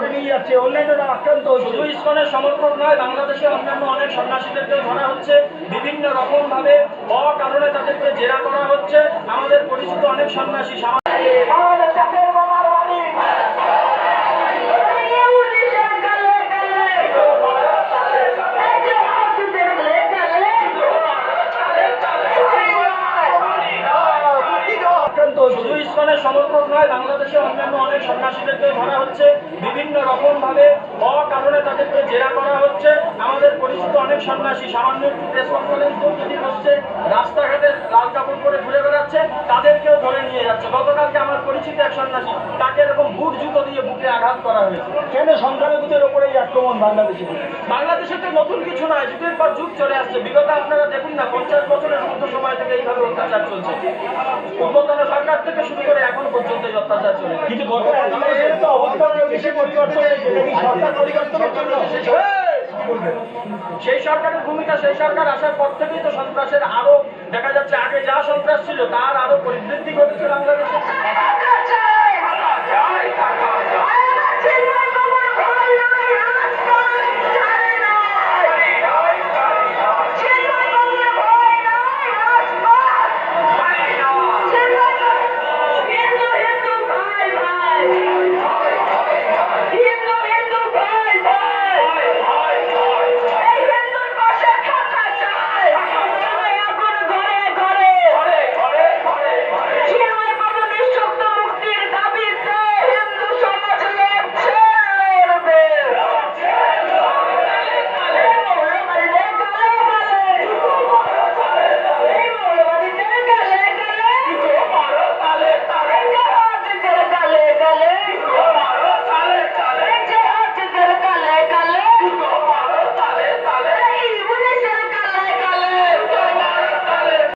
ধরে নিয়ে যাচ্ছে, অন্যান্যরা আক্রান্ত হচ্ছে। শুধু ইসকনের সমর্থক নয়, বাংলাদেশে অন্যান্য অনেক সন্ন্যাসীদেরকেও ধরা হচ্ছে, বিভিন্ন রকম ভাবে অকারণে তাদেরকে জেরা করা হচ্ছে। আমাদের পরিচিত অনেক সন্ন্যাসী শুধু ইসকনের সমর্থক নয়, বাংলাদেশে অন্যান্য অনেক সন্ন্যাসীদেরকেও ধরা হচ্ছে, বিভিন্ন রকম ভাবে অকারণে তাদেরকে জেরা করা হচ্ছে। আমাদের পরিচিত অনেক সন্ন্যাসী সামান্য একটু প্রেস কনফারেন্স যদি হচ্ছে, রাস্তাঘাটে লাল কাপড় পরে ঘুরে বেড়াচ্ছে, তাদেরকেও ধরে নিয়ে যাচ্ছে। গতকালকে আমার পরিচিত এক সন্ন্যাসী, তাকে এরকম বুট জুতো দিয়ে বুকে আঘাত করা হয়েছে। কেন সংখ্যালঘুদের ওপরে এই আক্রমণ বাংলাদেশে? বাংলাদেশে তো নতুন কিছু নয়, যুগের পর যুগ চলে আসছে। বিগত আপনারা দেখুন না, 50 বছরের মধ্যে সময় থেকে এইভাবে অত্যাচার চলছে। পূর্বতন সরকার থেকে শুরু করে এখন পর্যন্ত এই অত্যাচার চলে। কিন্তু গত এক মাসের তো অবস্থা বেশি পরিবর্তন হয়েছে, নাকি সরকার পরিবর্তনের জন্য? সেই সরকারের ভূমিকা, সেই সরকার আসার পর থেকেই তো সন্ত্রাসের আরো দেখা যাচ্ছে, আগে যা সন্ত্রাস ছিল তার আরো পরিবৃদ্ধি ঘটেছে বাংলাদেশে।